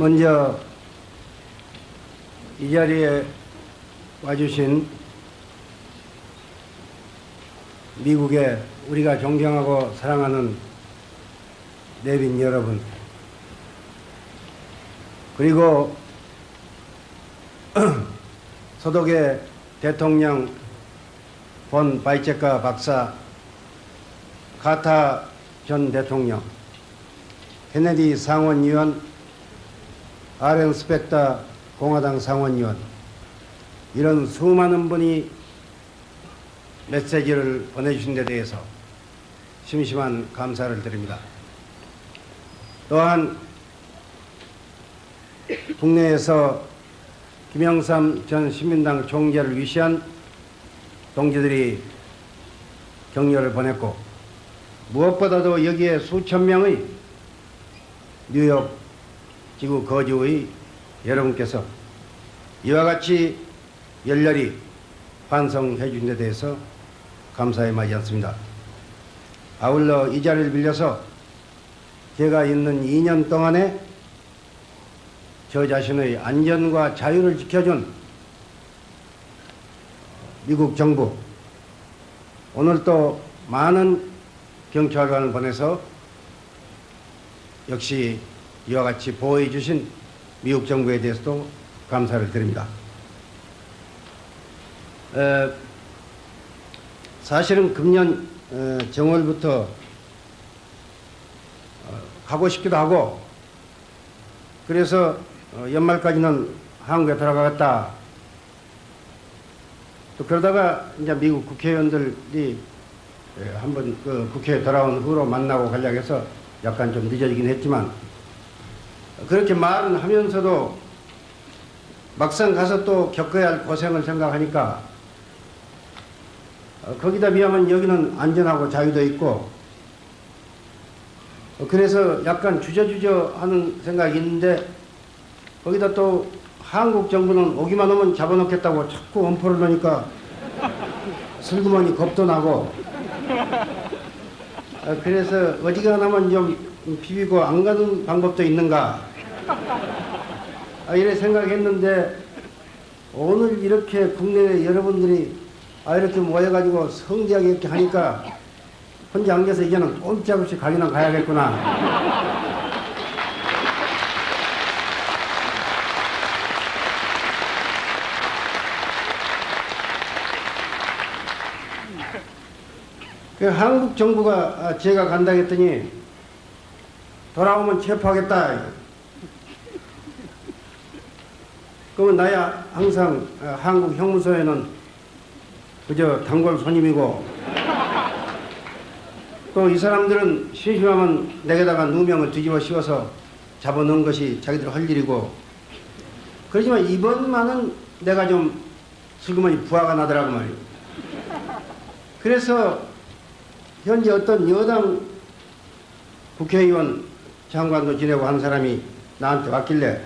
먼저 이 자리에 와주신 미국의 우리가 존경하고 사랑하는 내빈 여러분, 그리고 서독의 대통령 본 바이체카 박사, 카타 전 대통령, 케네디 상원의원, 아렌 스펙터 공화당 상원의원, 이런 수많은 분이 메시지를 보내주신 데 대해서 심심한 감사를 드립니다. 또한 국내에서 김영삼 전 신민당 총재를 위시한 동지들이 격려를 보냈고, 무엇보다도 여기에 수천 명의 뉴욕 지구 거주의 여러분께서 이와 같이 열렬히 반성해 준 데 대해서 감사에 마지 않습니다. 아울러 이 자리를 빌려서 제가 있는 2년 동안에 저 자신의 안전과 자유를 지켜준 미국 정부, 오늘 또 많은 경찰관을 보내서 역시 이와 같이 보호해 주신 미국 정부에 대해서도 감사를 드립니다. 사실은 금년 정월부터 가고 싶기도 하고, 그래서 연말까지는 한국에 돌아가겠다. 또 그러다가 이제 미국 국회의원들이 한번 그 국회에 돌아온 후로 만나고 가려고 해서 약간 좀 늦어지긴 했지만, 그렇게 말은 하면서도 막상 가서 또 겪어야 할 고생을 생각하니까 거기다 비하면 여기는 안전하고 자유도 있고, 그래서 약간 주저주저 하는 생각이 있는데, 거기다 또 한국 정부는 오기만 하면 잡아놓겠다고 자꾸 엄포를 놓으니까 슬그머니 겁도 나고, 그래서 어지간하면 좀 비비고 안 가는 방법도 있는가 이래 생각했는데, 오늘 이렇게 국내 여러분들이 이렇게 모여가지고 성지하게 이렇게 하니까 혼자 앉아서 이제는 꼼짝없이 가기나 가야겠구나. 한국 정부가 제가 간다 했더니 돌아오면 체포하겠다. 그러면 나야 항상 한국 형무소에는 그저 단골 손님이고, 또 이 사람들은 심심하면 내게다가 누명을 뒤집어 씌워서 잡아놓은 것이 자기들 할 일이고, 그렇지만 이번만은 내가 좀 슬그머니 부하가 나더라고 말이에요. 그래서 현재 어떤 여당 국회의원 장관도 지내고 한 사람이 나한테 왔길래,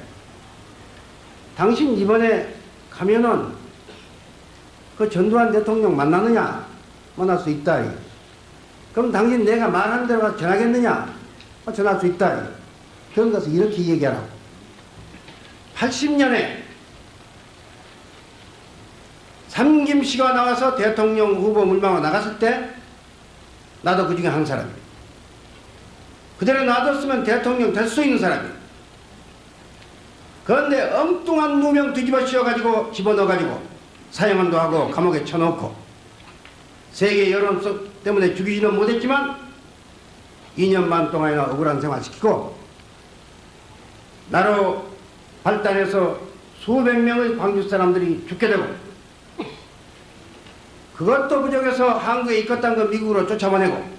당신 이번에 가면은 그 전두환 대통령 만나느냐? 만날 수 있다. 그럼 당신 내가 말하는 대로 가서 전하겠느냐? 전할 수 있다. 그런 것을 이렇게 얘기하라고. 80년에 삼김씨가 나와서 대통령 후보 물망으로 나갔을 때 나도 그 중에 한 사람이에요. 그대로 놔뒀으면 대통령 될 수 있는 사람이에요. 그런데 엉뚱한 누명 뒤집어 씌워가지고 집어넣어가지고 사형도 하고 감옥에 쳐놓고 세계 여론 때문에 죽이지는 못했지만 2년 반 동안이나 억울한 생활 시키고, 나로 발단해서 수백 명의 광주 사람들이 죽게 되고, 그것도 부족해서 한국에 있었다는 거 미국으로 쫓아보내고,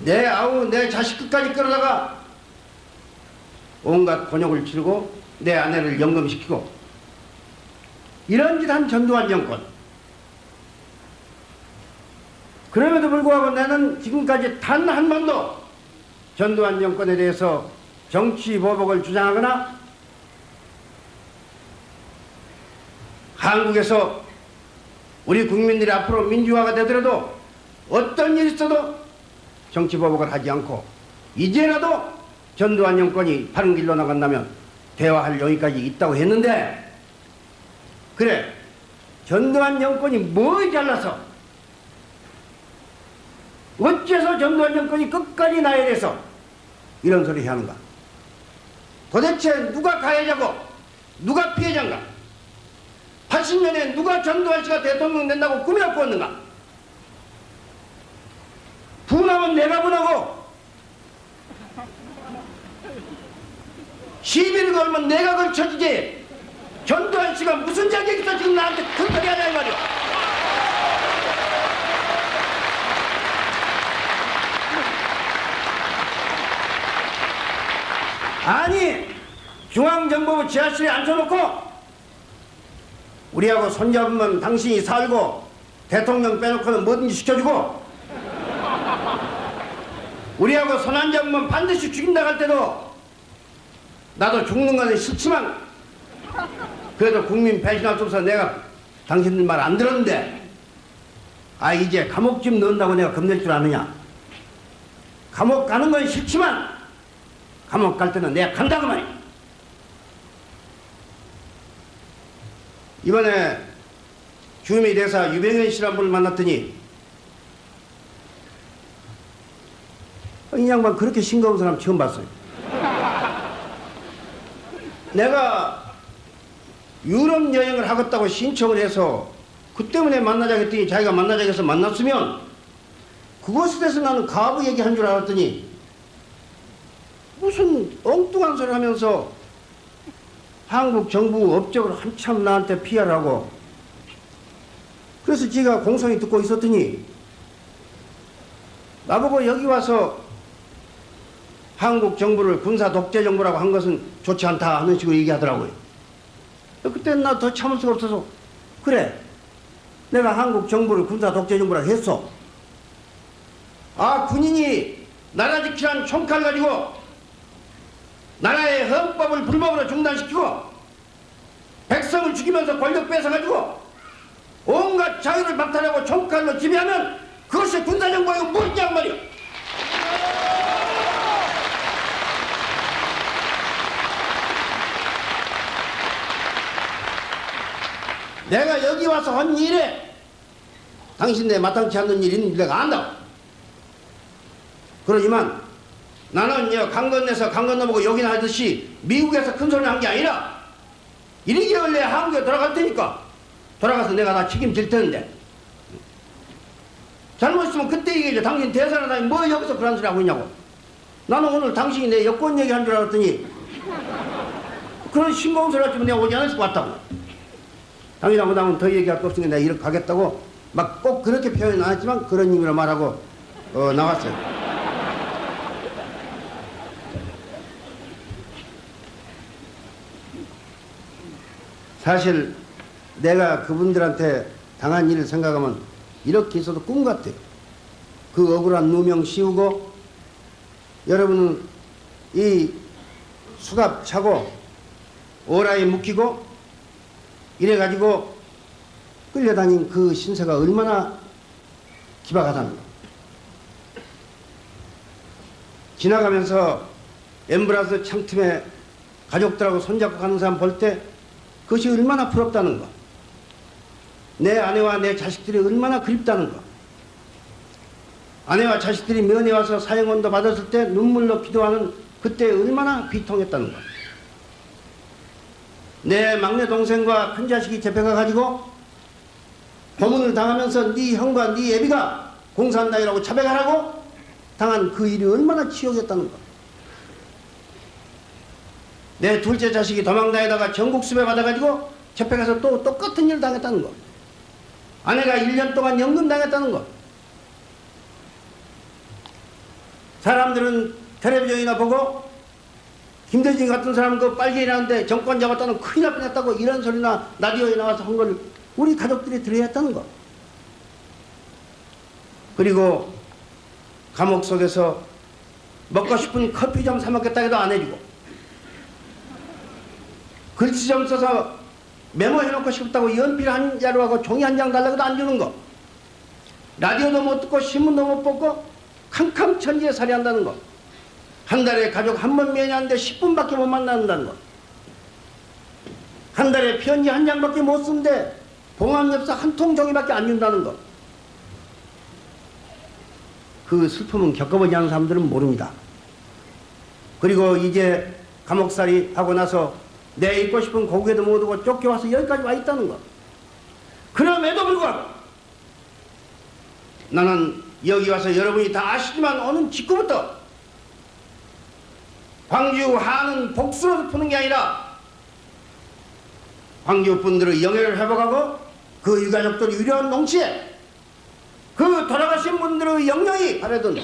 내 아우 내 자식 끝까지 끌어다가 온갖 곤욕을 치르고 내 아내를 연금시키고, 이런 짓 한 전두환 정권. 그럼에도 불구하고 나는 지금까지 단 한 번도 전두환 정권에 대해서 정치 보복을 주장하거나 한국에서 우리 국민들이 앞으로 민주화가 되더라도 어떤 일이 있어도 정치 보복을 하지 않고, 이제라도 전두환 정권이 바른 길로 나간다면 대화할 용의까지 있다고 했는데, 그래, 전두환 정권이 뭐 잘나서, 어째서 전두환 정권이 끝까지 나에 대해서 이런 소리 하는가? 도대체 누가 가해자고 누가 피해자인가? 80년에 누가 전두환 씨가 대통령 된다고 꿈이나 꾸었는가? 분하면 내가 분하고 시비를 걸면 내가 걸쳐지지, 전두환 씨가 무슨 자격이 있어 지금 나한테 큰 소리 하냐 이 말이야. 아니, 중앙정보부 지하실에 앉혀놓고 우리하고 손잡으면 당신이 살고 대통령 빼놓고는 뭐든지 시켜주고, 우리하고 손 안 잡으면 반드시 죽인다 할 때도 나도 죽는 거는 싫지만 그래도 국민 배신할 수 없어서 내가 당신들 말 안 들었는데, 아 이제 감옥집 넣는다고 내가 겁낼 줄 아느냐? 감옥 가는 건 싫지만 감옥 갈 때는 내가 간다고 말이야. 이번에 주미 대사 유병현 씨란 분을 만났더니 이 양반 그렇게 싱거운 사람 처음 봤어요. 내가 유럽 여행을 하겠다고 신청을 해서 그 때문에 만나자고 했더니 자기가 만나자고 해서 만났으면 그것에 대해서 나는 가부 얘기한 줄 알았더니 무슨 엉뚱한 소리 하면서 한국 정부 업적을 한참 나한테 피하라고. 그래서 지가 공성이 듣고 있었더니 나보고 여기 와서 한국 정부를 군사 독재 정부라고 한 것은 좋지 않다 하는 식으로 얘기하더라고요. 그때는 나 더 참을 수가 없어서, 그래, 내가 한국 정부를 군사 독재 정부라고 했어. 아, 군인이 나라 지키란 총칼 가지고 나라의 헌법을 불법으로 중단시키고 백성을 죽이면서 권력 뺏어가지고 온갖 자유를 박탈하고 총칼로 지배하면 그것이 군사정부하고 뭐냐고 말이야. 내가 여기 와서 한 일에 당신네 마땅치 않는 일인 내가 안다고. 그러지만 나는 강 건너서 강 건너보고 여기나 하듯이 미국에서 큰 소리 한 게 아니라 1개월 내에 한국에 돌아갈 테니까 돌아가서 내가 다 책임질 텐데, 잘못했으면 그때 얘기해줘. 당신 대사라다니 뭐 여기서 그런 소리 하고 있냐고. 나는 오늘 당신이 내 여권 얘기한 줄 알았더니 그런 싱거운 소리 하지만 내가 오지 않을 것 같다고. 당신하고 나면 더 얘기할 거 없으니까 내가 이렇게 가겠다고 막 꼭 그렇게 표현 안 했지만 그런 의미로 말하고 나왔어요. 사실 내가 그분들한테 당한 일을 생각하면 이렇게 있어도 꿈 같아요. 그 억울한 누명 씌우고 여러분은 이 수갑 차고 오라에 묶이고 이래가지고 끌려다닌 그 신세가 얼마나 기박하다는 거. 지나가면서 엠브라스 창틈에 가족들하고 손잡고 가는 사람 볼 때 그것이 얼마나 부럽다는 거. 내 아내와 내 자식들이 얼마나 그립다는 거. 아내와 자식들이 면회 와서 사형원도 받았을 때 눈물로 기도하는 그때 얼마나 비통했다는 거. 내 막내 동생과 큰 자식이 잡혀가 가지고 고문을 당하면서 네 형과 네 애비가 공산당이라고 자백하라고 당한 그 일이 얼마나 치욕이었다는 거. 내 둘째 자식이 도망다니다가 전국 수배 받아가지고 잡혀가서 또 똑같은 일 당했다는 거. 아내가 1년 동안 연금 당했다는 거. 사람들은 텔레비전이나 보고 김대중 같은 사람 그 빨개 일하는데 정권 잡았다는 큰일 날 뻔했다고 이런 소리나 라디오에 나와서 한 걸 우리 가족들이 들어야 했다는 거. 그리고 감옥 속에서 먹고 싶은 커피 좀 사 먹겠다 해도 안 해주고, 글씨 좀 써서 메모해놓고 싶다고 연필 한 자루하고 종이 한 장 달라고도 안 주는 거. 라디오도 못 듣고 신문도 못 보고 캄캄천지에 살이한다는 거. 한 달에 가족 한 번 면회하는데 10분밖에 못 만난다는 것. 한 달에 편지 한 장밖에 못 쓰는데 봉합엽서 한 통 종이밖에 안 준다는 것. 그 슬픔은 겪어보지 않은 사람들은 모릅니다. 그리고 이제 감옥살이 하고 나서 내 입고 싶은 고개도 못 오고 쫓겨와서 여기까지 와 있다는 것. 그럼에도 불구하고 나는 여기 와서 여러분이 다 아시지만 오는 직후부터 광주 한은 복수로 푸는 게 아니라 광주 분들의 영예를 회복하고 그 유가족들의 유려한 농치에 그 돌아가신 분들의 영령이 바라던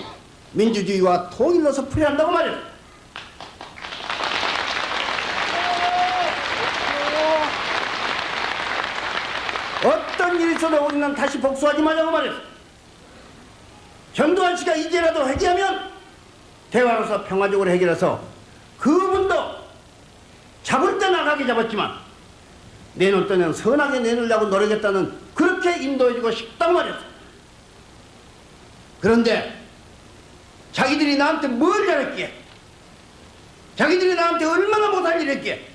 민주주의와 통일로서 풀어야 한다고 말이야. 어떤 일이 있어도 우리는 다시 복수하지 말자고 말했어. 전두환 씨가 이제라도 회개하면 대화로서 평화적으로 해결해서 그분도 잡을 때 나가게 잡았지만 내놓을 때는 선하게 내놓으려고 노력했다는 그렇게 인도해주고 싶다고 말했어. 그런데 자기들이 나한테 뭘 잘했기에, 자기들이 나한테 얼마나 못할 일 했기에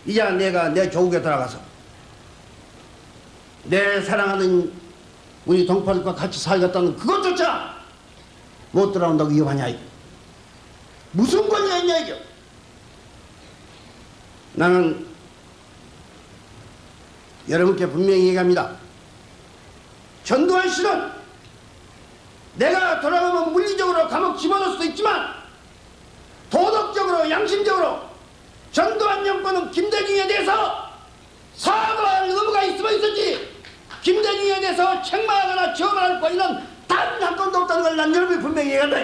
이제 내가 내 조국에 돌아가서 내 사랑하는 우리 동포들과 같이 살겠다는 그것조차 못 돌아온다고 위협하냐 이거. 무슨 권리가 있냐 이거. 나는 여러분께 분명히 얘기합니다. 전두환 씨는 내가 돌아가면 물리적으로 감옥 집어넣을 수도 있지만 도덕적으로 양심적으로 전두환 정권은 김대중에 대해서 사과할 의무가 있으면 있었지 김대중에 대해서 책망하거나 저말할 권리는 단 한 건도 없다는 걸 난 여러분이 분명히 얘기한다.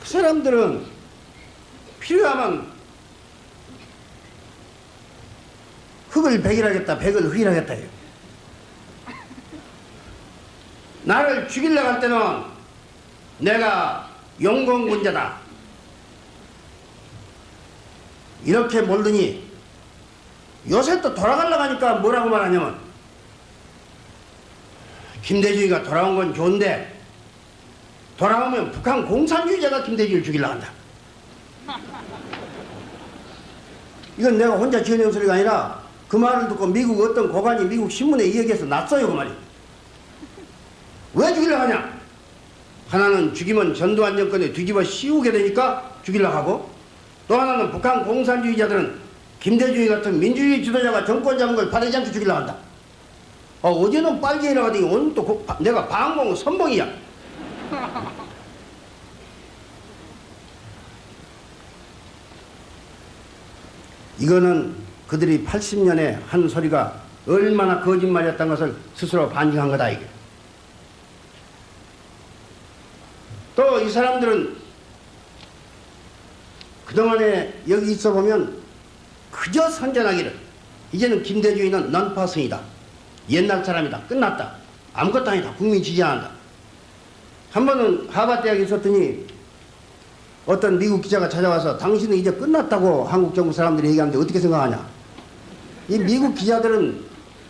그 사람들은 필요하면 흙을 백일하겠다, 백을 흙이라겠다. 나를 죽이려고 할 때는 내가 용공군자다 이렇게 몰더니 요새 또 돌아가려고 하니까 뭐라고 말하냐면 김대중이가 돌아온 건 좋은데 돌아오면 북한 공산주의자가 김대중을 죽이려고 한다. 이건 내가 혼자 지어낸 소리가 아니라 그 말을 듣고 미국 어떤 고관이 미국 신문에 이 얘기해서 났어요. 그 말이. 왜 죽이려고 하냐. 하나는 죽이면 전두환 정권에 뒤집어 씌우게 되니까 죽이려고 하고 또 하나는 북한 공산주의자들은 김대중이 같은 민주주의 지도자가 정권 잡은 걸 바라지 않게 죽이려고 한다. 어제는 빨갱이라고 하더니 오늘 또 내가 방공 선봉이야. 이거는 그들이 80년에 한 소리가 얼마나 거짓말이었다는 것을 스스로 반증한 거다 이게. 또 이 사람들은 그동안에 여기 있어 보면 그저 선전하기를 이제는 김대중이는 넌퍼슨이다. 옛날 사람이다. 끝났다. 아무것도 아니다. 국민 지지 안 한다. 한 번은 하버드대학에 있었더니 어떤 미국 기자가 찾아와서 당신은 이제 끝났다고 한국 정부 사람들이 얘기하는데 어떻게 생각하냐. 이 미국 기자들은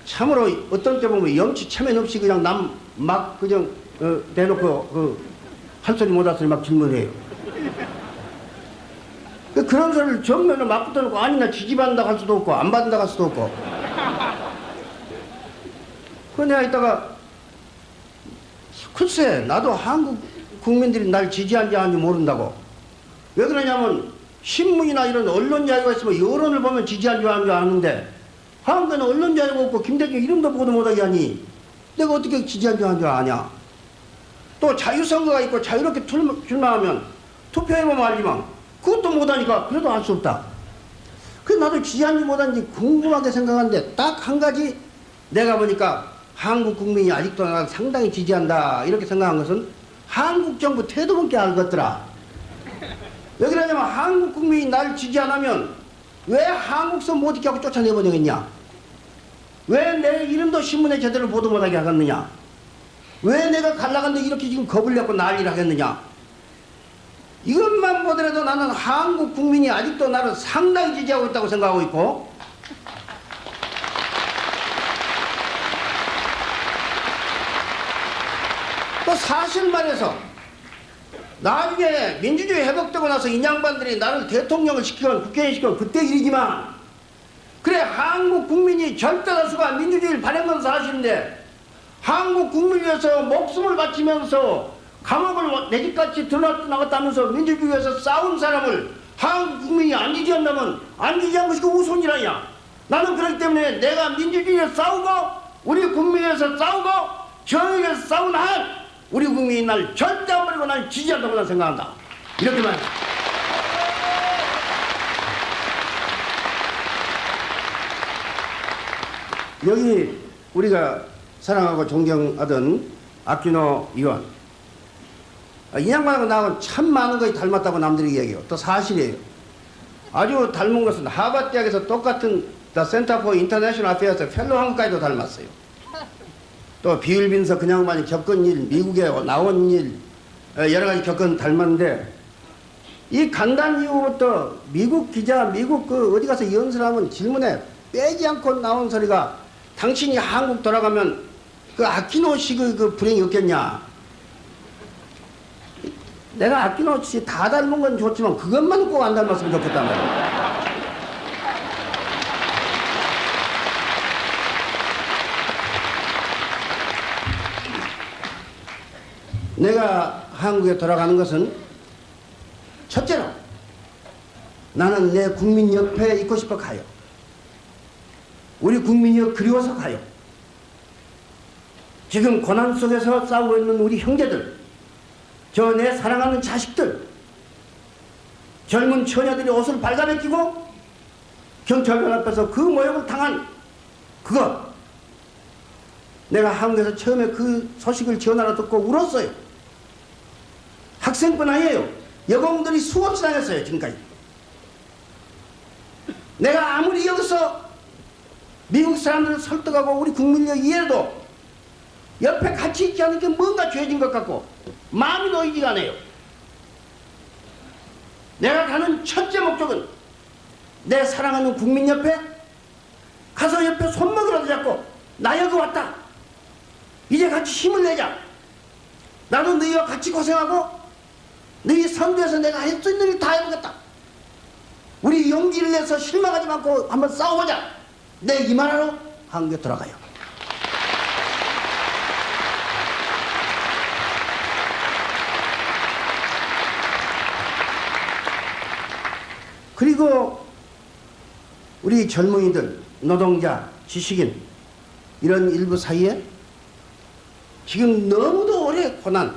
참으로 어떤 때 보면 염치 체면 없이 그냥 남 막 그냥 대놓고 할 소리 못 할 소리 막 질문해요. 그런 소리를 정면으로 막 붙어놓고 아니 나 지지받는다고 할 수도 없고 안 받는다고 할 수도 없고. 그 내가 이따가 글쎄 나도 한국 국민들이 날 지지한지 아닌지 모른다고. 왜 그러냐면 신문이나 이런 언론 자유가 있으면 여론을 보면 지지한지 아닌지 아는데 한국에는 언론 자유가 없고 김대중 이름도 보도 못하게 하니 내가 어떻게 지지한지 아닌지 아냐. 또 자유선거가 있고 자유롭게 출마하면 투표해보면 알지만 그것도 못하니까 그래도 알 수 없다. 그래서 나도 지지한지 못한지 궁금하게 생각하는데 딱 한 가지 내가 보니까 한국 국민이 아직도 나를 상당히 지지한다 이렇게 생각한 것은 한국 정부 태도밖에 알겠더라. 왜 그러냐면 한국 국민이 나를 지지 안 하면 왜 한국서 못 있게 하고 쫓아내버리겠냐. 왜 내 이름도 신문에 제대로 보도 못하게 하겠느냐. 왜 내가 갈라갔는데 이렇게 지금 겁을 내고 난리를 하겠느냐. 이것만 보더라도 나는 한국 국민이 아직도 나를 상당히 지지하고 있다고 생각하고 있고 또 사실 말해서 나중에 민주주의 회복되고 나서 이 양반들이 나를 대통령을 시키건 국회의원 시키건 그때 일이지만, 그래 한국 국민이 절대다수가 민주주의를 바란 건 사실인데 한국 국민을 위해서 목숨을 바치면서 감옥을 내 집같이 들어갔다 나갔다 하면서 민주주의에서 싸운 사람을 한국 국민이 안 지지한다면 안 지지한 것이 그 우선이라냐. 나는 그렇기 때문에 내가 민주주의에 싸우고 우리 국민에서 싸우고 정의에서 싸운 한 우리 국민이 날 절대 안 버리고 날 지지한다고 난 생각한다. 이렇게만. 여기 우리가 사랑하고 존경하던 아키노 의원, 이 양반하고 나하고 참 많은 것이 닮았다고 남들이 이야기해요. 또 사실이에요. 아주 닮은 것은 하버드 대학에서 똑같은 The Center for International Affairs 펠로 한 것까지도 닮았어요. 또 비율빈서 그 양반이 겪은 일, 미국에 나온 일, 여러 가지 겪은 닮았는데, 이 간단 이후부터 미국 기자, 미국 그 어디 가서 연설하면 질문에 빼지 않고 나온 소리가 당신이 한국 돌아가면 그 아키노식의 그 불행이 없겠냐. 내가 아키노식 다 닮은 건 좋지만 그것만 꼭 안 닮았으면 좋겠단 말이야. 내가 한국에 돌아가는 것은 첫째로 나는 내 국민 옆에 있고 싶어 가요. 우리 국민이 그리워서 가요. 지금 고난 속에서 싸우고 있는 우리 형제들, 저 내 사랑하는 자식들, 젊은 처녀들이 옷을 발가벗기고 경찰관 앞에서 그 모욕을 당한 그것, 내가 한국에서 처음에 그 소식을 전화로 듣고 울었어요. 학생뿐 아니에요. 여공들이 수없이 당했어요. 지금까지. 내가 아무리 여기서 미국 사람들을 설득하고 우리 국민을 이해해도 옆에 같이 있지 않은 게 뭔가 죄진 것 같고 마음이 놓이지가 않아요. 내가 가는 첫째 목적은 내 사랑하는 국민 옆에 가서 옆에 손목이라도 잡고 나 여기 왔다. 이제 같이 힘을 내자. 나도 너희와 같이 고생하고 너희 선두에서 내가 할 수 있는 일 다 해보겠다. 우리 용기를 내서 실망하지 않고 한번 싸워보자. 내 이 말하러 한국에 돌아가요. 그리고 우리 젊은이들, 노동자, 지식인 이런 일부 사이에 지금 너무도 오래 고난,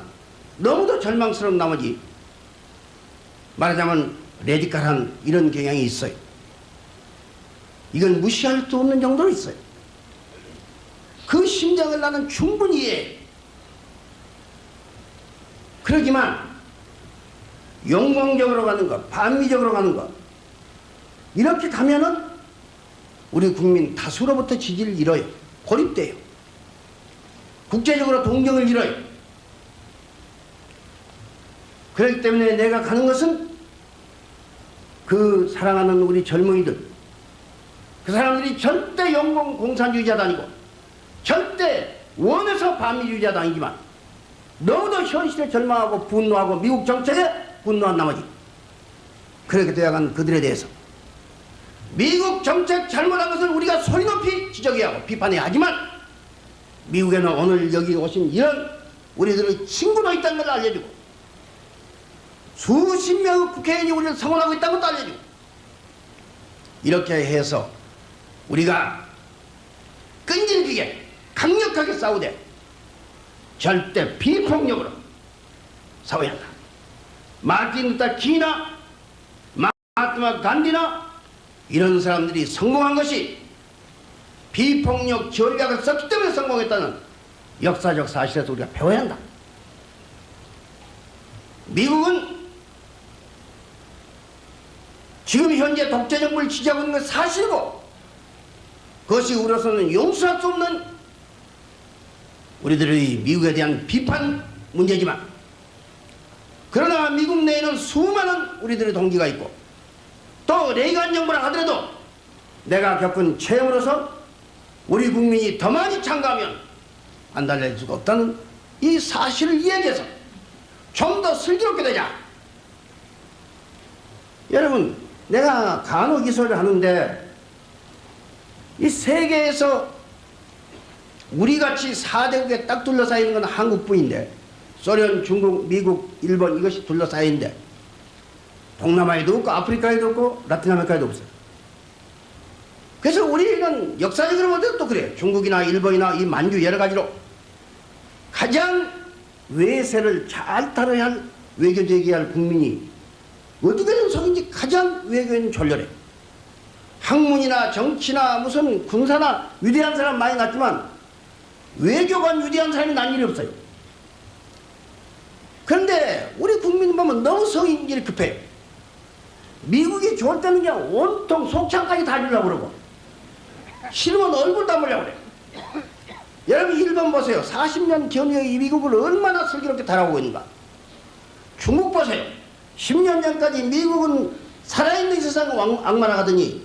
너무도 절망스러운 나머지 말하자면 레디컬한 이런 경향이 있어요. 이건 무시할 수 없는 정도로 있어요. 그 심정을 나는 충분히 이해해. 그러지만 용공적으로 가는 것, 반미적으로 가는 것, 이렇게 가면은 우리 국민 다수로부터 지지를 잃어요. 고립돼요. 국제적으로 동경을 잃어요. 그렇기 때문에 내가 가는 것은 그 사랑하는 우리 젊은이들, 그 사람들이 절대 영공 공산주의자도 아니고 절대 원해서 반미주의자도 아니지만 너무도 현실에 절망하고 분노하고 미국 정책에 분노한 나머지 그렇게 되어간 그들에 대해서 미국 정책 잘못한 것을 우리가 소리 높이 지적해야 하고 비판해야 하지만 미국에는 오늘 여기 오신 이런 우리들의 친구도 있다는 걸 알려주고 수십 명의 국회의원이 우리를 성원하고 있다는 것도 알려주고 이렇게 해서 우리가 끈질기게 강력하게 싸우되 절대 비폭력으로 싸워야 한다. 마틴 루터 킹이나 마하트마 간디나 이런 사람들이 성공한 것이 비폭력 전략을 썼기 때문에 성공했다는 역사적 사실에서 우리가 배워야 한다. 미국은 지금 현재 독재 정부를 지지하고 있는 건 사실이고 그것이 우리로서는 용서할 수 없는 우리들의 미국에 대한 비판 문제지만 그러나 미국 내에는 수많은 우리들의 동기가 있고 또 레이건 정부라 하더라도 내가 겪은 체험으로서 우리 국민이 더 많이 참가하면 안 달래줄 수가 없다는 이 사실을 이야기해서 좀 더 슬기롭게 되자. 여러분, 내가 간혹 이 소리를 하는데 이 세계에서 우리같이 4대국에 딱 둘러싸여 있는 건 한국뿐인데, 소련, 중국, 미국, 일본 이것이 둘러싸여 있는데 동남아에도 없고 아프리카에도 없고 라틴 아메리카에도 없어요. 그래서 우리는 역사적으로 볼 때도 또 그래요. 중국이나 일본이나 이 만주 여러 가지로 가장 외세를 잘 다뤄야 할 외교제기해야 할 국민이 어떻게든 성인지 가장 외교에는 졸렬해. 학문이나 정치나 무슨 군사나 위대한 사람 많이 났지만 외교관 위대한 사람이 난 일이 없어요. 그런데 우리 국민 보면 너무 성인질이 급해요. 미국이 좋을 때는 그냥 온통 속창까지 다 주려고 그러고 싫으면 얼굴 담으려고 그래. 여러분 일본 보세요. 40년 전에 이 미국을 얼마나 슬기롭게 다뤄오고 있는가. 중국 보세요. 10년 전까지 미국은 살아있는 세상 악마라 하더니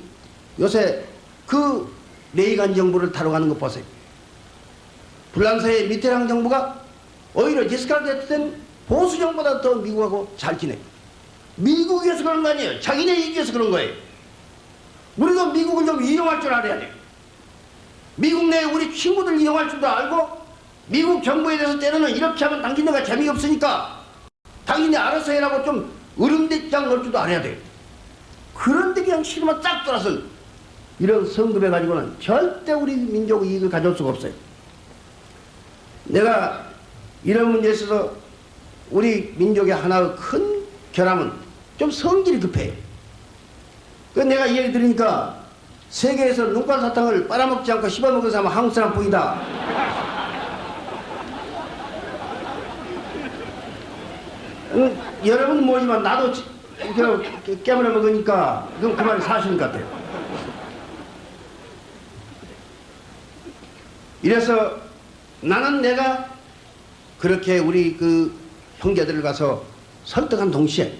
요새 그 레이간 정부를 다뤄가는 거 보세요. 프랑스의 미테랑 정부가 오히려 디스카르트 했을 땐 보수 정부보다 더 미국하고 잘 지내요. 미국 위해서 그런 거 아니에요. 자기네 이익 위해서 그런 거예요. 우리도 미국을 좀 이용할 줄 알아야 돼요. 미국 내에 우리 친구들 이용할 줄도 알고 미국 정부에 대해서 때로는 이렇게 하면 당신네가 재미없으니까 당신네 알아서 해라고 좀 으름대장 넣을 줄도 알아야 돼요. 그런데 그냥 싫으면 쫙 돌아서 이런 성급해 가지고는 절대 우리 민족 이익을 가져올 수가 없어요. 내가 이런 문제에 있어서 우리 민족의 하나의 큰 결함은 좀 성질이 급해요. 그 내가 이 얘기 들으니까 세계에서 눈깔 사탕을 빨아먹지 않고 씹어먹은 사람은 한국 사람 뿐이다. 여러분은 모르지만 나도 깨물어 먹으니까 그건 그 말이 사실인 것 같아요. 이래서 나는 내가 그렇게 우리 그 형제들을 가서 설득한 동시에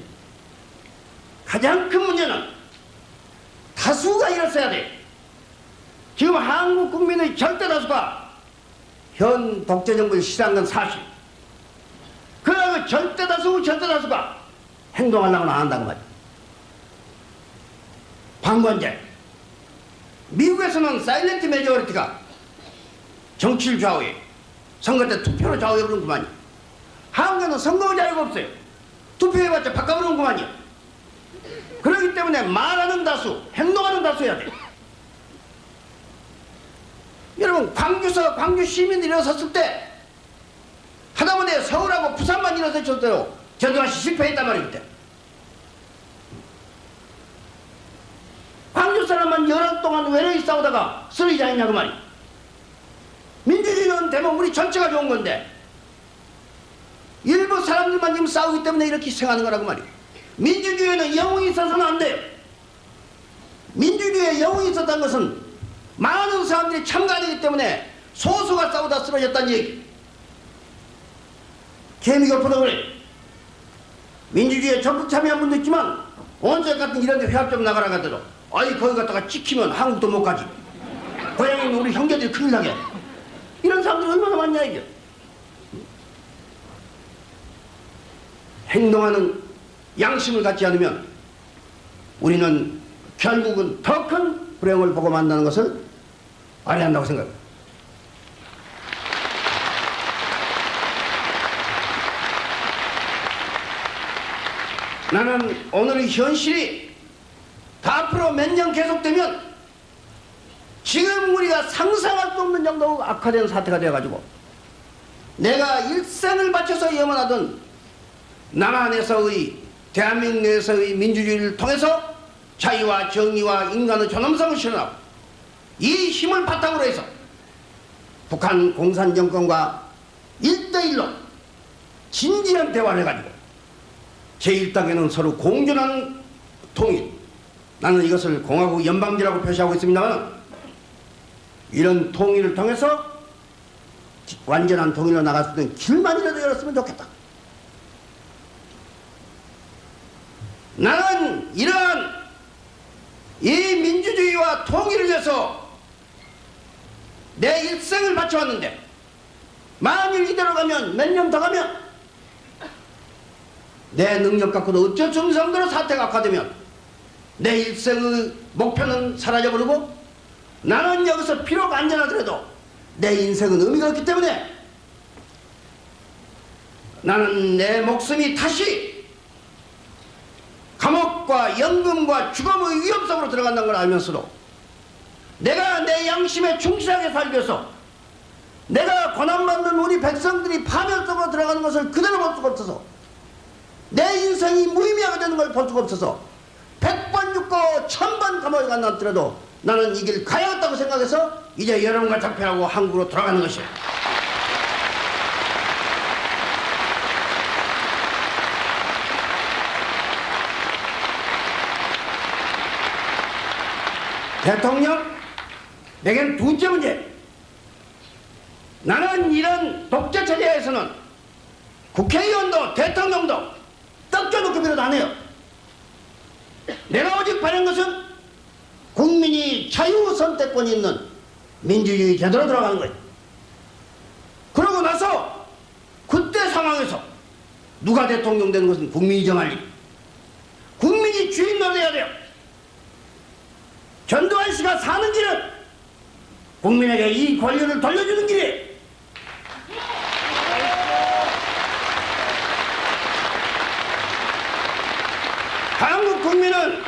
가장 큰 문제는 다수가 일어서야 돼. 지금 한국 국민의 절대 다수가 현 독재 정부를 싫어하는 건 사실. 그러나 그 절대 다수가 행동하려고는 안 한다는 거지. 방관제. 미국에서는 사일렌트 메저리티가 정치를 좌우해. 선거 때 투표로 좌우해버리는구만요. 한국에는 선거 자유가 없어요. 투표해봤자 바꿔버리는구만요. 그렇기 때문에 말하는 다수, 행동하는 다수여야 돼. 여러분 광주서 광주 시민들이 일어섰을 때 하다못해 서울하고 부산만 일어섰을 전두환 씨 실패했단 말이에요. 그때. 광주 사람만 열흘 동안 외로이 싸우다가 쓰러지지 않냐고 말이에요. 민주주의는 대부분 우리 전체가 좋은 건데 일부 사람들만 지금 싸우기 때문에 이렇게 희생하는 거라고 말이에요. 민주주의에는 영웅이 있어서는 안 돼요. 민주주의에 영웅이 있었다는 것은 많은 사람들이 참가하기 때문에 소수가 싸우다 쓰러졌다는 얘기. 개미교포도 그래. 민주주의에 적극 참여한 분도 있지만 언제 같은 이런 데 회합 좀 나가라 하더라도 아이 거기 갔다가 찍히면 한국도 못 가지. 고향에 있는 우리 형제들이 큰일 나게. 이런 사람들이 얼마나 많냐 이게. 행동하는 양심을 갖지 않으면 우리는 결국은 더 큰 불행을 보고 만나는 것을 알아야 한다고 생각합니다. 나는 오늘의 현실이 다 앞으로 몇 년 계속되면 지금 우리가 상상할 수 없는 정도로 악화된 사태가 되어가지고 내가 일생을 바쳐서 염원하던 남한에서의 대한민국 내에서의 민주주의를 통해서 자유와 정의와 인간의 존엄성을 실현하고 이 힘을 바탕으로 해서 북한 공산정권과 1대1로 진지한 대화를 해가지고 제1당에는 서로 공존하는 통일, 나는 이것을 공화국 연방제라고 표시하고 있습니다만 이런 통일을 통해서 완전한 통일로 나갈 수 있는 길만이라도 열었으면 좋겠다. 나는 이러한 이 민주주의와 통일을 위해서 내 일생을 바쳐왔는데 만일 이대로 가면 몇 년 더 가면 내 능력 갖고도 어쩔 수 없는 정도로 사태가 악화되면 내 일생의 목표는 사라져버리고 나는 여기서 비록 안전하더라도 내 인생은 의미가 없기 때문에 나는 내 목숨이 다시 감옥과 연금과 죽음의 위험 속으로 들어간다는 걸 알면서도 내가 내 양심에 충실하게 살기 위해서 내가 고난받는 우리 백성들이 파멸 속으로 들어가는 것을 그대로 볼 수가 없어서 내 인생이 무의미하게 되는 걸 볼 수가 없어서 100번 죽고 1000번 감옥에 간다 하더라도 나는 이 길 가야겠다고 생각해서 이제 여러분과 작별하고 한국으로 돌아가는 것이에요. 대통령, 내겐 두째 문제. 나는 이런 독재 체제에서는 국회의원도 대통령도 떡져놓고 비롯 안 해요. 내가 오직 바란 것은 국민이 자유선택권이 있는 민주주의 제도로 돌아가는 거예요. 그러고 나서 그때 상황에서 누가 대통령 되는 것은 국민이 정할 일. 국민이 주인 노릇해야 돼요. 전두환 씨가 사는 길은 국민에게 이 권리를 돌려주는 길이에요. 한국 국민은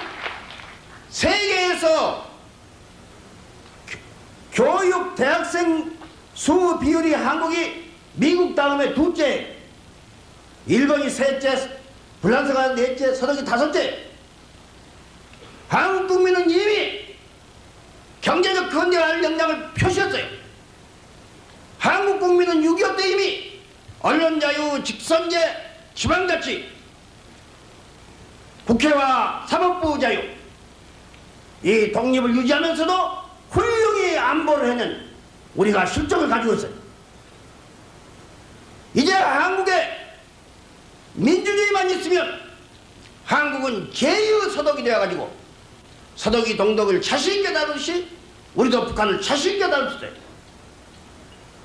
세계에서 교육 대학생 수 비율이 한국이 미국 다음에 둘째, 일본이 셋째, 프랑스가 넷째, 서독이 다섯째. 한국 국민은 이미 경제적 건재할 역량을 표시했어요. 한국 국민은 6.25 때 이미 언론자유, 직선제, 지방자치, 국회와 사법부 자유, 이 독립을 유지하면서도 훌륭히 안보를 해낸 우리가 실적을 가지고 있어요. 이제 한국에 민주주의만 있으면 한국은 제의 서독이 되어가지고 서독이 동독을 자신있게 다루듯이 우리도 북한을 자신있게 다룰 수 있어요.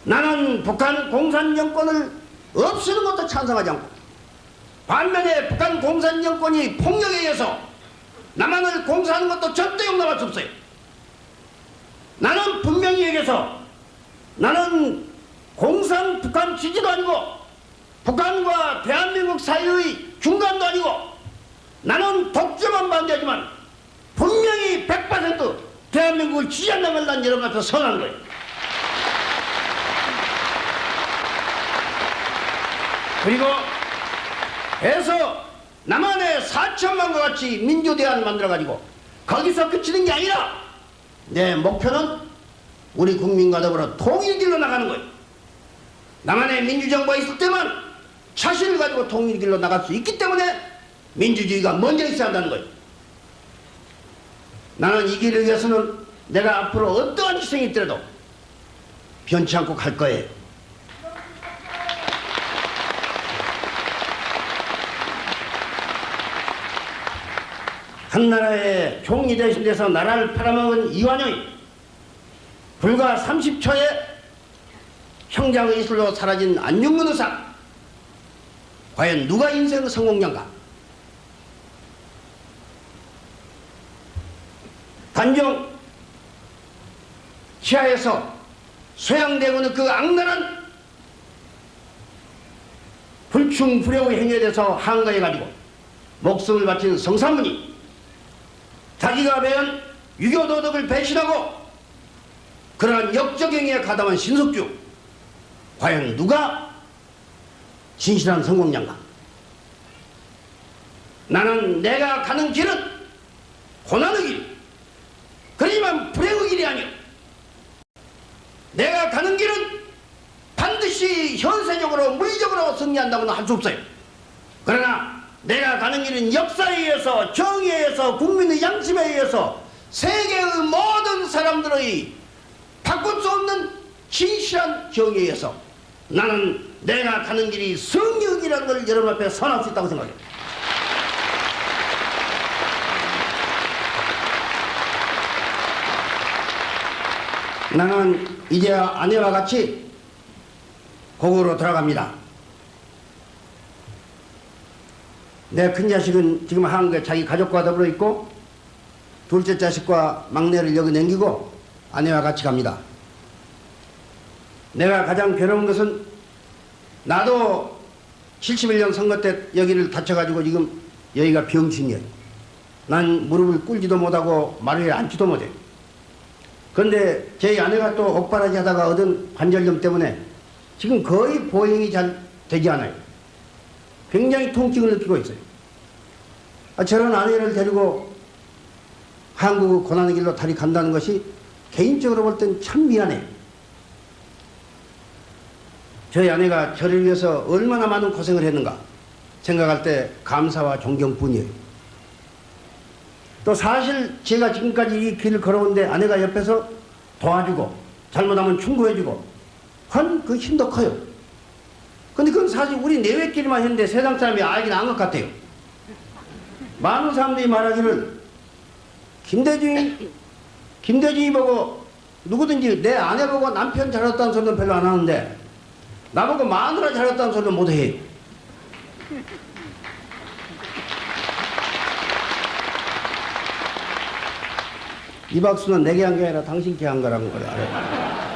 나는 북한 공산정권을 없애는 것도 찬성하지 않고 반면에 북한 공산정권이 폭력에 의해서 남한을 공사하는 것도 절대 용납할 수 없어요. 나는 분명히 얘기해서 나는 공산 북한 지지도 아니고 북한과 대한민국 사이의 중간도 아니고 나는 독재만 반대하지만 분명히 100% 대한민국을 지지한다는 걸 난 여러분 앞에서 선언하는 거예요. 그리고 해서 남한의 4천만과 같이 민주대안을 만들어가지고 거기서 그치는 게 아니라 내 목표는 우리 국민과 더불어 통일길로 나가는 거예요. 남한의 민주정부가 있을 때만 자신을 가지고 통일길로 나갈 수 있기 때문에 민주주의가 먼저 있어야 한다는 거예요. 나는 이 길을 위해서는 내가 앞으로 어떠한 희생이 있더라도 변치 않고 갈 거예요. 한나라의 종이 대신 돼서 나라를 팔아먹은 이완용이 불과 30초에 형장의 이슬로 사라진 안중근 의사, 과연 누가 인생의 성공자인가? 단종 지하에서 소양대군의 그 악랄한 불충불용의 행위에 대해서 항거해가지고 목숨을 바친 성삼문이 자기가 배운 유교 도덕을 배신하고 그러한 역적행위에 가담한 신석주, 과연 누가 진실한 성공자인가? 나는 내가 가는 길은 고난의 길, 그렇지만 불행의 길이 아니오. 내가 가는 길은 반드시 현세적으로 물리적으로 승리한다고는 할 수 없어요. 그러나 내가 가는 길은 역사에 의해서, 정의에 의해서, 국민의 양심에 의해서 세계의 모든 사람들의 바꿀 수 없는 진실한 정의에 의해서 나는 내가 가는 길이 승리의 길이라는 걸 여러분 앞에 선언할 수 있다고 생각해요. 나는 이제 아내와 같이 고국으로 돌아갑니다. 내 큰자식은 지금 한국에 자기 가족과 더불어 있고 둘째 자식과 막내를 여기 남기고 아내와 같이 갑니다. 내가 가장 괴로운 것은 나도 71년 선거 때 여기를 다쳐가지고 지금 여기가 병신이에요. 난 무릎을 꿇지도 못하고 말을 앉지도 못해. 그런데 제 아내가 또 옥바라지 하다가 얻은 관절염 때문에 지금 거의 보행이 잘 되지 않아요. 굉장히 통증을 느끼고 있어요. 저런 아내를 데리고 한국 고난의 길로 다리 간다는 것이 개인적으로 볼 땐 참 미안해요. 저희 아내가 저를 위해서 얼마나 많은 고생을 했는가 생각할 때 감사와 존경뿐이에요. 또 사실 제가 지금까지 이 길을 걸어온데 아내가 옆에서 도와주고 잘못하면 충고해주고 한 그 힘도 커요. 근데 그건 사실 우리 내외끼리만 했는데 세상 사람이 알긴 안 것 같아요. 많은 사람들이 말하기를 김대중이 보고 누구든지 내 아내 보고 남편 잘했다는 소리는 별로 안 하는데 나보고 마누라 잘했다는 소리는 못 해. 이 박수는 내게 한 게 아니라 당신께 한 거라는 걸 알아요.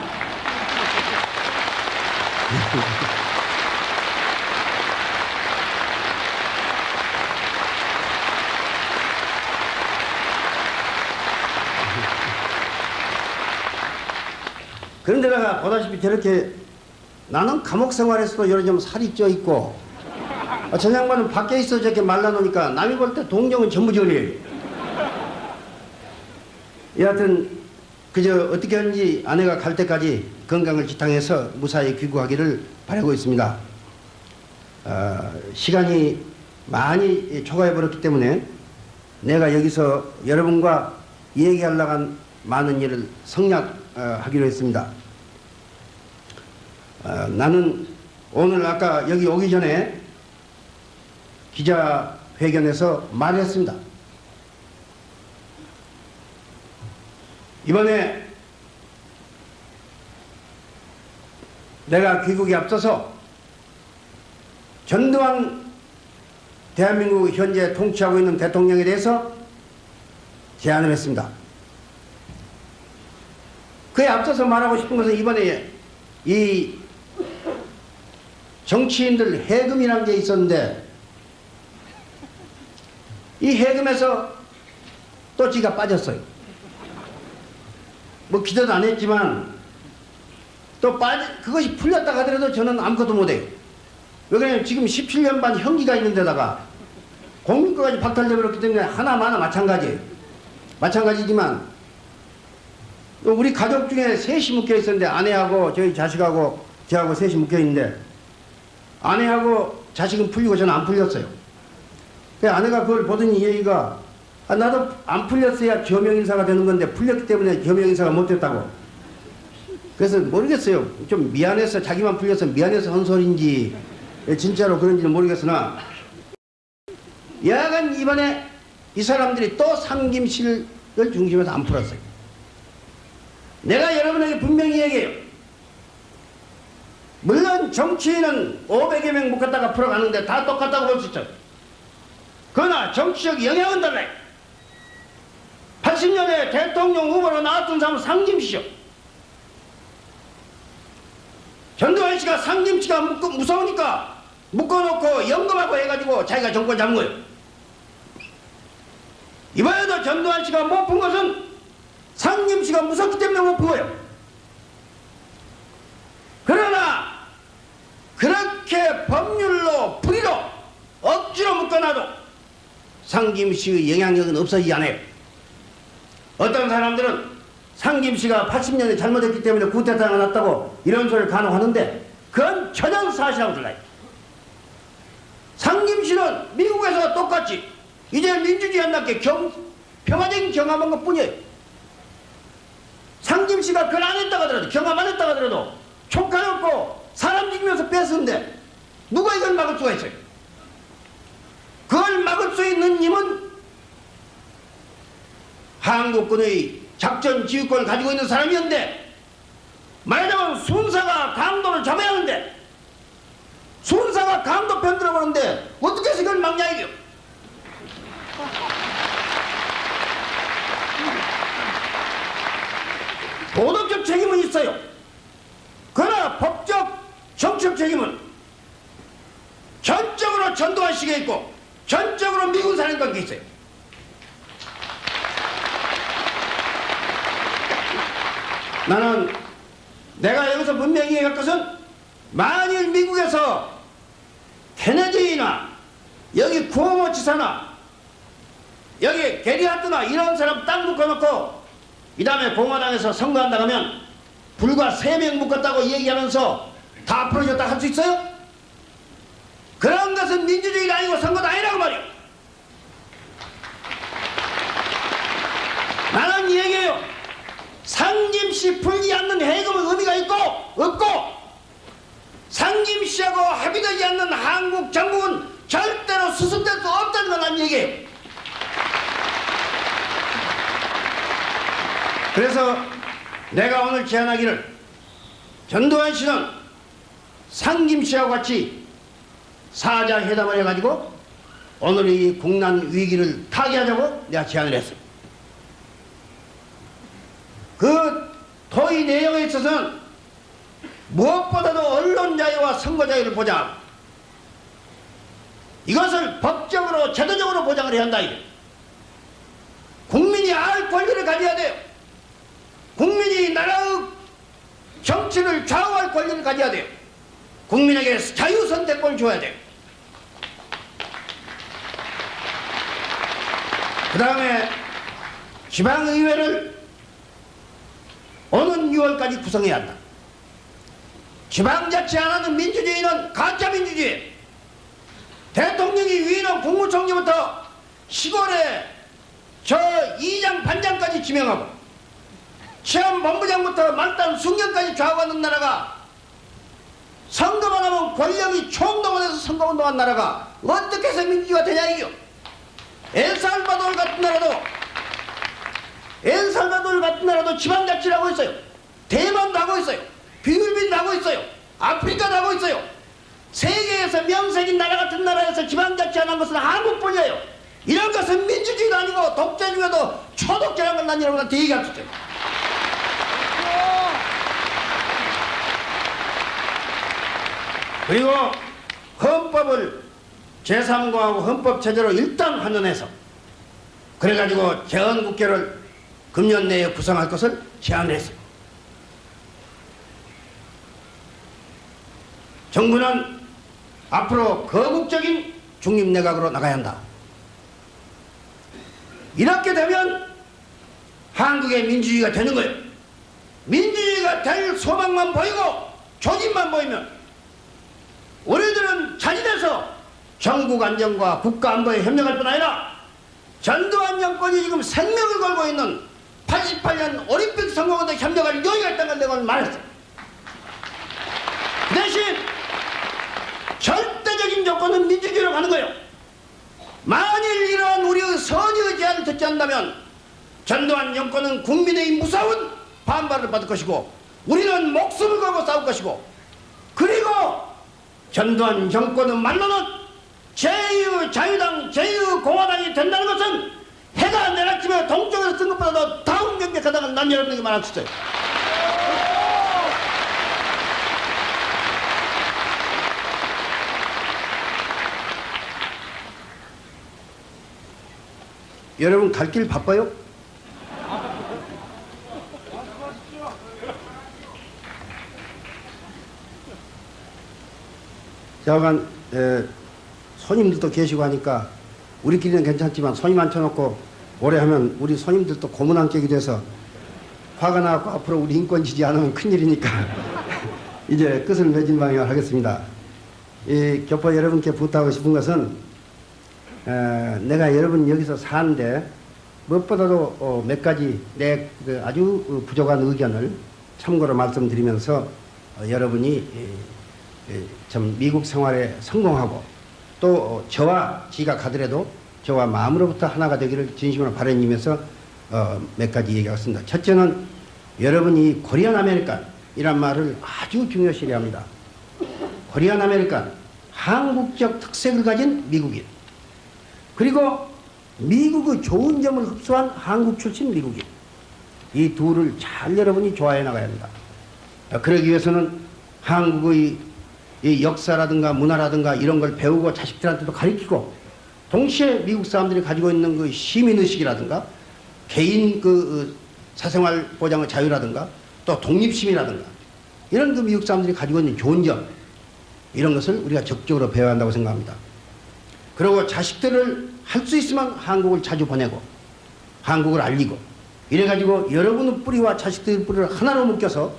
그런데다가 보다시피 저렇게 나는 감옥 생활에서도 여러 좀 살이 쪄 있고 저 양반은 밖에 있어 저렇게 말라놓으니까 남이 볼 때 동정은 전부 저리에요. 여하튼 그저 어떻게 하는지 아내가 갈 때까지 건강을 지탱해서 무사히 귀국하기를 바라고 있습니다. 시간이 많이 초과해 버렸기 때문에 내가 여기서 여러분과 얘기하려고 한 많은 일을 성략하기로 했습니다. 나는 오늘 아까 여기 오기 전에 기자회견에서 말을 했습니다. 이번에 내가 귀국에 앞서서 전두환 대한민국 현재 통치하고 있는 대통령에 대해서 제안을 했습니다. 그에 앞서서 말하고 싶은 것은 이번에 이 정치인들 해금이라는 게 있었는데 이 해금에서 또 지가 빠졌어요. 뭐 기대도 안 했지만 또 그것이 풀렸다 하더라도 저는 아무것도 못해요. 왜 그러냐면 지금 17년 반 형기가 있는 데다가 공민권까지 박탈되어버렸기 때문에 하나마나 마찬가지지만 우리 가족 중에 셋이 묶여 있었는데 아내하고 저희 자식하고 저하고 셋이 묶여 있는데 아내하고 자식은 풀리고 저는 안 풀렸어요. 그래서 아내가 그걸 보더니 얘기가 나도 안 풀렸어야 겸용인사가 되는 건데 풀렸기 때문에 겸용인사가 못 됐다고. 그래서 모르겠어요. 좀 미안해서 자기만 풀려서 미안해서 한 소리인지 진짜로 그런지는 모르겠으나 여하간 이번에 이 사람들이 또 상김씨를 중심에서 안 풀었어요. 내가 여러분에게 분명히 얘기해요. 물론 정치인은 500여 명 묶었다가 풀어가는데 다 똑같다고 볼 수 있죠. 그러나 정치적 영향은 달라요. 80년에 대통령 후보로 나왔던 사람은 상김씨죠. 전두환 씨가 상김씨가 무서우니까 묶어놓고 연금하고 해가지고 자기가 정권 잡은 거예요. 이번에도 전두환 씨가 못 푼 것은 상김씨가 무섭기 때문에 못 푼 거예요. 그러나 그렇게 법률로 불의로 억지로 묶어놔도 상김씨의 영향력은 없어지지 않아요. 어떤 사람들은 상김씨가 80년에 잘못했기 때문에 쿠데타가 났다고 이런 소리를 간혹 하는데 그건 전혀 사실하고 달라요. 상김씨는 미국에서 똑같이 이제 민주주의 안 났게 평화적인 경험한 것 뿐이에요. 상김씨가 그걸 안 했다고 하더라도 경험 안 했다고 하더라도 촉하였고 사람 죽이면서 뺐었는데 누가 이걸 막을 수가 있어요? 그걸 막을 수 있는 힘은 한국군의 작전 지휘권을 가지고 있는 사람이었는데 말하자면 순사가 강도를 잡아야 하는데 내가 강도 편들어 보는데 어떻게 해서 그걸 막냐 이겨. 도덕적 책임은 있어요. 그러나 법적, 정치적 책임은 전적으로 전두환 씨가 있고 전적으로 미군 사령관께 있어요. 나는 내가 여기서 분명히 얘기할 것은 만일 미국에서 케네디나 여기 구호모 지사나 여기 게리 하트나 이런 사람 딱 묶어놓고 이 다음에 공화당에서 선거한다고 하면 불과 3명 묶었다고 얘기하면서 다 풀어줬다 할 수 있어요? 그런 것은 민주주의가 아니고 선거도 아니라고 말이에요. 나는 이 얘기해요. 상김씨 풀지 않는 해금은 의미가 있고 없고 상김씨하고 합의되지 않는 한국 정부는 절대로 수습될 수 없다는 걸 난 얘기해요. 그래서 내가 오늘 제안하기를 전두환 씨는 상김씨하고 같이 사자 회담을 해가지고 오늘 이 국난 위기를 타개하자고 내가 제안을 했어요. 그 토의 내용에 있어서는 무엇보다도 언론 자유와 선거 자유를 보장하고 이것을 법적으로 제도적으로 보장을 해야 한다 이게. 국민이 알 권리를 가져야 돼요. 국민이 나라의 정치를 좌우할 권리를 가져야 돼요. 국민에게 자유선택권을 줘야 돼요. 그 다음에 지방의회를 오는 6월까지 구성해야 한다. 지방자치 안 하는 민주주의는 가짜 민주주의. 대통령이 위는 국무총리부터 시골에 저 이장 반장까지 지명하고 치안본부장부터 말단 순경까지 좌우하는 나라가 선거만 하면 권력이 총동원해서 선거운동한 나라가 어떻게 해서 민주주의가 되냐 이겨. 엘살바도르 같은 나라도 지방자치를 하고 있어요. 대만도 하고 있어요. 필리핀도 하고 있어요. 아프리카도 하고 있어요. 세계에서 명색인 나라 같은 나라에서 지방자치 하는 것은 한국뿐이에요. 이런 것은 민주주의도 아니고 독재 중에도 초독재라는 걸 난 여러분한테 얘기할 수 있어요. 그리고 헌법을 제3공화국 헌법체제로 일단 환원해서 그래가지고 재헌국회를 금년 내에 구성할 것을 제안했어요. 정부는 앞으로 거국적인 중립내각으로 나가야 한다. 이렇게 되면 한국의 민주주의가 되는 거예요. 민주주의가 될 소망만 보이고 조짐만 보이면 우리들은 자진해서 전국 안정과 국가 안보에 협력할 뿐 아니라 전두환 정권이 지금 생명을 걸고 있는 88년 올림픽 성공원에 협력할 여유가 있다는 걸 내가 오늘 말했어요. 그 대신 절대적인 조건은 민주주의로 가는 거예요. 만일 이러한 우리의 선의의 제안을 듣지 않는다면 전두환 정권은 국민의 무서운 반발을 받을 것이고 우리는 목숨을 걸고 싸울 것이고 그리고 전두환 정권의 말로는 제2자유당, 제2공화당이 된다는 것은 해가 내려치며 동쪽에서 쓴 것보다도 더욱 명백하다는 건 난 여러분에게 말할 수 있어요. 여러분 갈 길 바빠요? 여하간 손님들도 계시고 하니까 우리끼리는 괜찮지만 손님 앉혀놓고 오래 하면 우리 손님들도 고문안격이 돼서 화가 나고 앞으로 우리 인권 지지 않으면 큰일이니까 이제 끝을 맺은 방향을 하겠습니다. 이 교포 여러분께 부탁하고 싶은 것은 내가 여러분 여기서 사는데 무엇보다도 몇 가지 내 아주 부족한 의견을 참고로 말씀드리면서 여러분이 좀 미국 생활에 성공하고 또 저와 지각하더라도 저와 마음으로부터 하나가 되기를 진심으로 바라면서 몇 가지 얘기하겠습니다. 첫째는 여러분이 코리안 아메리칸이란 말을 아주 중요시 합니다. 코리안 아메리칸, 한국적 특색을 가진 미국인, 그리고 미국의 좋은 점을 흡수한 한국 출신 미국인, 이 둘을 잘 여러분이 좋아해 나가야 한다. 그러기 위해서는 한국의 이 역사라든가 문화라든가 이런 걸 배우고 자식들한테도 가르치고, 동시에 미국 사람들이 가지고 있는 그 시민의식이라든가 개인 그 사생활 보장의 자유라든가 또 독립심이라든가 이런 그 미국 사람들이 가지고 있는 좋은 점, 이런 것을 우리가 적극적으로 배워야 한다고 생각합니다. 그리고 자식들을 할 수 있으면 한국을 자주 보내고 한국을 알리고, 이래가지고 여러분의 뿌리와 자식들의 뿌리를 하나로 묶여서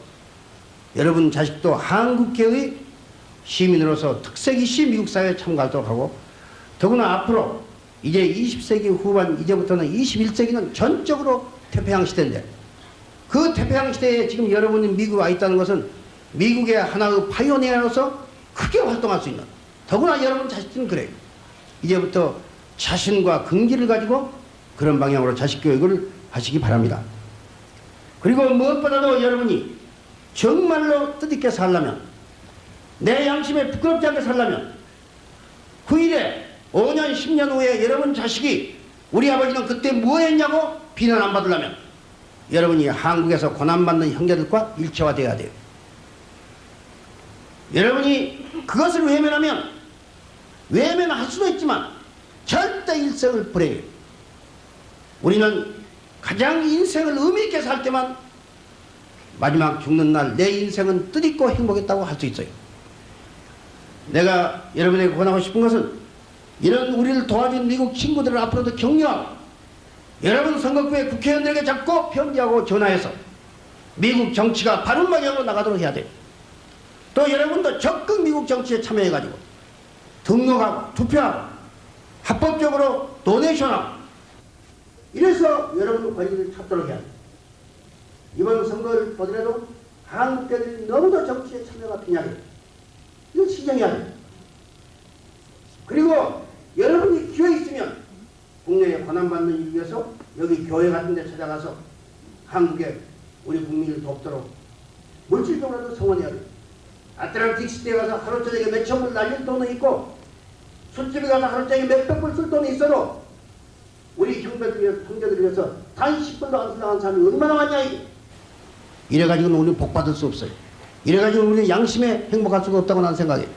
여러분 자식도 한국계의 시민으로서 특색이시 미국 사회에 참가하도록 하고, 더구나 앞으로 이제 20세기 후반, 이제부터는 21세기는 전적으로 태평양 시대인데, 그 태평양 시대에 지금 여러분이 미국에 와 있다는 것은 미국의 하나의 파이오니어로서 크게 활동할 수 있는, 더구나 여러분 자식들은 그래요. 이제부터 자신과 긍지를 가지고 그런 방향으로 자식 교육을 하시기 바랍니다. 그리고 무엇보다도 여러분이 정말로 뜻있게 살려면, 내 양심에 부끄럽지 않게 살려면, 후일에 5년 10년 후에 여러분 자식이 우리 아버지는 그때 뭐 했냐고 비난 안 받으려면 여러분이 한국에서 고난받는 형제들과 일체화되어야 돼요. 여러분이 그것을 외면하면, 외면할 수도 있지만 절대 일생을 버려요. 우리는 가장 인생을 의미있게 살 때만 마지막 죽는 날 내 인생은 뜻있고 행복했다고 할 수 있어요. 내가 여러분에게 권하고 싶은 것은, 이런 우리를 도와준 미국 친구들을 앞으로도 격려하고, 여러분 선거구에 국회의원들에게 자꾸 편지하고 전화해서 미국 정치가 바른 방향으로 나가도록 해야 돼요. 또 여러분도 적극 미국 정치에 참여해가지고 등록하고 투표하고 합법적으로 도네이션하고, 이래서 여러분 권리를 찾도록 해야 돼요. 이번 선거를 보더라도 한국계들이 너무도 정치에 참여가 빈약해요. 이거 시정해야 돼요. 그리고 여러분이 기회 있으면 국내에 고난받는 일 위해서 여기 교회 같은 데 찾아가서 한국의 우리 국민을 돕도록 물질적으로도 성원해야 돼요. 아틀란틱 시티에 가서 하루 저녁에 몇천 불 날릴 돈은 있고, 술집에 가서 하루 저녁에 몇백 불 쓸 돈이 있어도 우리 형제들 위해서, 형제들 위해서 단 10불도 안 쓰려는 사람이 얼마나 많냐 이게. 이래가지고는 우리는 복받을 수 없어요. 이래가지고 우리는 양심에 행복할 수가 없다고 나는 생각해요.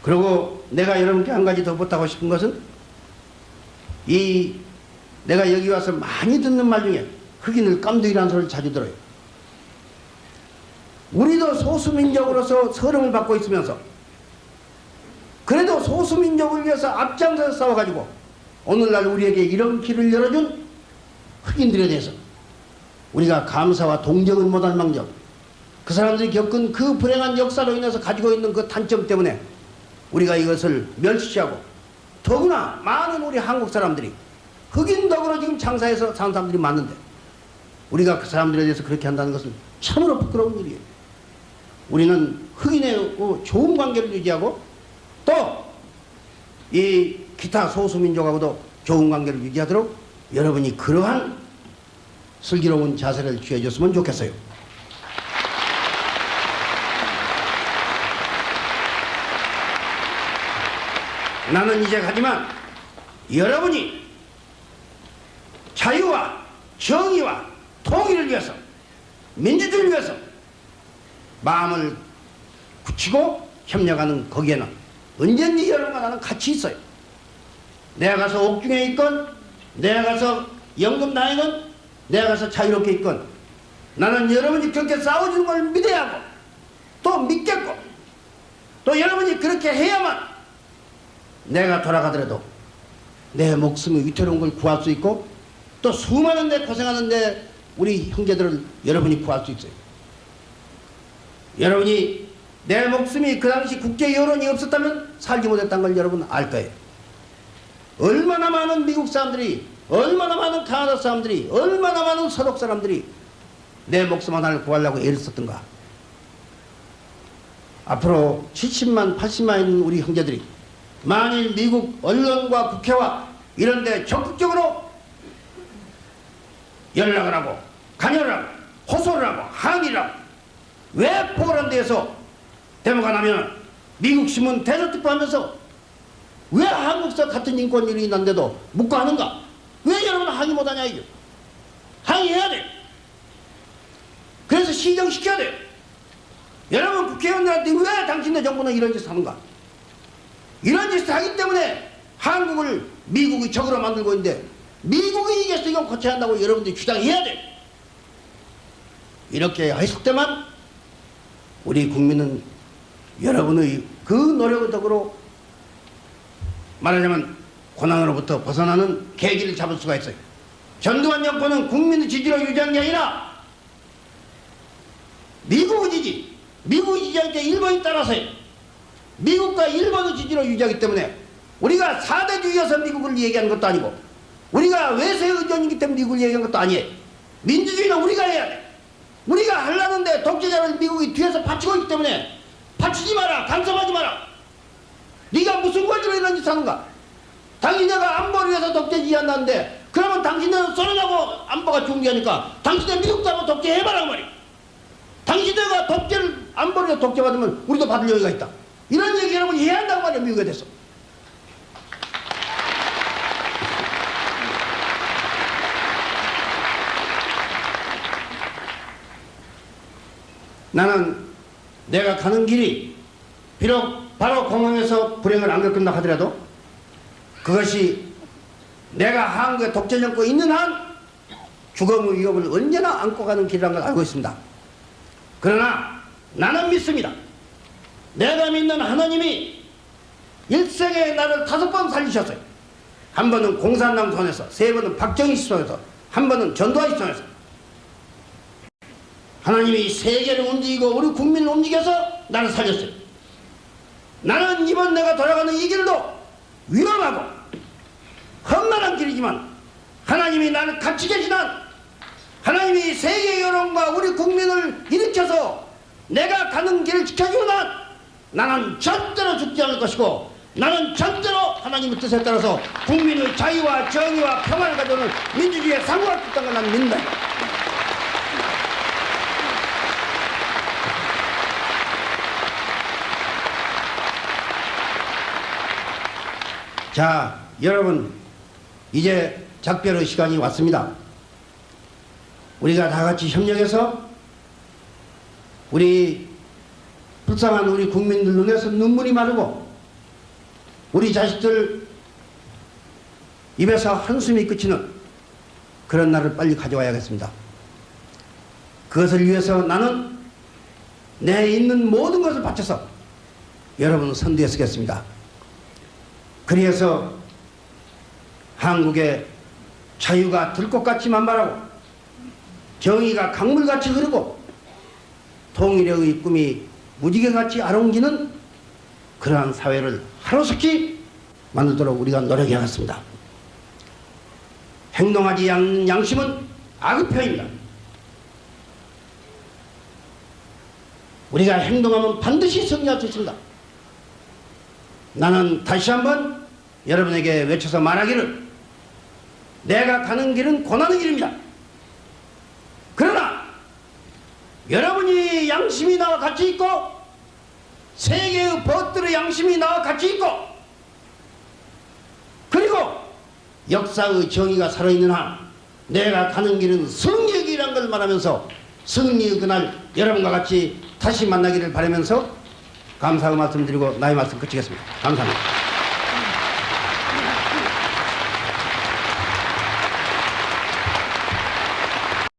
그리고 내가 여러분께 한 가지 더 부탁하고 싶은 것은, 내가 여기 와서 많이 듣는 말 중에 흑인을 깜둥이라는 소리를 자주 들어요. 우리도 소수민족으로서 서름을 받고 있으면서, 그래도 소수민족을 위해서 앞장서서 싸워가지고 오늘날 우리에게 이런 길을 열어준 흑인들에 대해서 우리가 감사와 동정을 못할 망정, 그 사람들이 겪은 그 불행한 역사로 인해서 가지고 있는 그 단점 때문에 우리가 이것을 멸시하고, 더구나 많은 우리 한국 사람들이 흑인 덕으로 지금 장사해서 사는 사람들이 많은데 우리가 그 사람들에 대해서 그렇게 한다는 것은 참으로 부끄러운 일이에요. 우리는 흑인의 좋은 관계를 유지하고 또 이 기타 소수민족하고도 좋은 관계를 유지하도록 여러분이 그러한 슬기로운 자세를 취해줬으면 좋겠어요. 나는 이제 가지만 여러분이 자유와 정의와 통일을 위해서, 민주주의를 위해서 마음을 굳히고 협력하는 거기에는 언제든지 여러분과 나는 같이 있어요. 내가 가서 옥중에 있건, 내가 가서 연금당이건, 내가 가서 자유롭게 있건, 나는 여러분이 그렇게 싸워주는 걸 믿어야 하고 또 믿겠고, 또 여러분이 그렇게 해야만 내가 돌아가더라도 내 목숨이 위태로운 걸 구할 수 있고, 또 수많은 데 고생하는데 우리 형제들을 여러분이 구할 수 있어요. 여러분이 내 목숨이 그 당시 국제 여론이 없었다면 살지 못했다는 걸 여러분 알 거예요. 얼마나 많은 미국 사람들이, 얼마나 많은 캐나다 사람들이, 얼마나 많은 서독 사람들이 내 목숨 하나를 구하려고 애를 썼던가. 앞으로 70만 80만 있는 우리 형제들이 만일 미국 언론과 국회와 이런 데 적극적으로 연락을 하고 간여를 하고 호소를 하고 항의를 하고, 왜 포란대에서 데모가 나면 미국 신문 대서특보하면서 왜 한국서 같은 인권일이 있는데도 묵과하는가? 왜 여러분 항의 못하냐 이게. 항의해야 돼. 그래서 시정시켜야 돼. 여러분 국회의원들한테 왜 당신네 정부는 이런 짓을 하는가? 이런 짓을 하기 때문에 한국을 미국의 적으로 만들고 있는데 미국이 이겨서 이건 고쳐야 한다고 여러분들이 주장해야 돼. 이렇게 했을 때만 우리 국민은 여러분의 그 노력의 덕으로 말하자면 고난으로부터 벗어나는 계기를 잡을 수가 있어요. 전두환 정권은 국민의 지지로 유지한 게 아니라 미국의 지지, 미국의 지지할 때 일본이 따라서요. 미국과 일본의 지지로 유지하기 때문에 우리가 사대주의여서 미국을 얘기하는 것도 아니고 우리가 외세 의존이기 때문에 미국을 얘기하는 것도 아니에요. 민주주의는 우리가 해야 돼. 우리가 하려는데 독재자를 미국이 뒤에서 받치고 있기 때문에 받치지 마라, 간섭하지 마라. 네가 무슨 권리로 이런 짓 하는가? 당신네가 안보를 위해서 독재 지지한다는데 그러면 당신네는 소련하고 안보가 중요하니까 당신네 미국도 한번 독재해봐라 그 말이야. 당신네가 독재를 안보를 위해서 독재받으면 우리도 받을 여유가 있다. 이런 얘기 여러분이 해야 한다고 말이야. 미국에 대해서. 나는 내가 가는 길이 비록 바로 공항에서 불행을 안 겪는다 하더라도 그것이 내가 한국에 독재 정권이 있는 한 죽음의 위협을 언제나 안고 가는 길이라는 걸 알고 있습니다. 그러나 나는 믿습니다. 내가 믿는 하나님이 일생에 나를 5번 살리셨어요. 한 번은 공산당 손에서, 3번은 박정희 씨 손에서, 한 번은 전두환 씨 손에서. 하나님이 세계를 움직이고 우리 국민을 움직여서 나를 살렸어요. 나는 이번 내가 돌아가는 이 길도 위험하고 험난한 길이지만 하나님이 나를 같이 계신 한 하나님이 세계 여론과 우리 국민을 일으켜서 내가 가는 길을 지켜주는 한 나는 절대로 죽지 않을 것이고 나는 절대로 하나님의 뜻에 따라서 국민의 자유와 정의와 평화를 가져오는 민주주의에 상호할 수 있다는 걸 나는 믿는다. 자, 여러분 이제 작별의 시간이 왔습니다. 우리가 다 같이 협력해서 우리 불쌍한 우리 국민들 눈에서 눈물이 마르고 우리 자식들 입에서 한숨이 그치는 그런 날을 빨리 가져와야겠습니다. 그것을 위해서 나는 내 있는 모든 것을 바쳐서 여러분 선두에 서겠습니다. 그래서 한국의 자유가 들꽃같이 만발하고 정의가 강물같이 흐르고 통일의 꿈이 무지개같이 아롱기는 그러한 사회를 하루속히 만들도록 우리가 노력해야겠습니다. 행동하지 않는 양심은 악의 표입니다. 우리가 행동하면 반드시 승리할 수 있습니다. 나는 다시 한번 여러분에게 외쳐서 말하기를 내가 가는 길은 고난의 길입니다. 그러나 여러분이 양심이 나와 같이 있고 세계의 벗들의 양심이 나와 같이 있고 그리고 역사의 정의가 살아있는 한 내가 가는 길은 승리의 길이라는 걸 말하면서 승리의 그날 여러분과 같이 다시 만나기를 바라면서 감사의 말씀 드리고 나의 말씀 그치겠습니다. 감사합니다.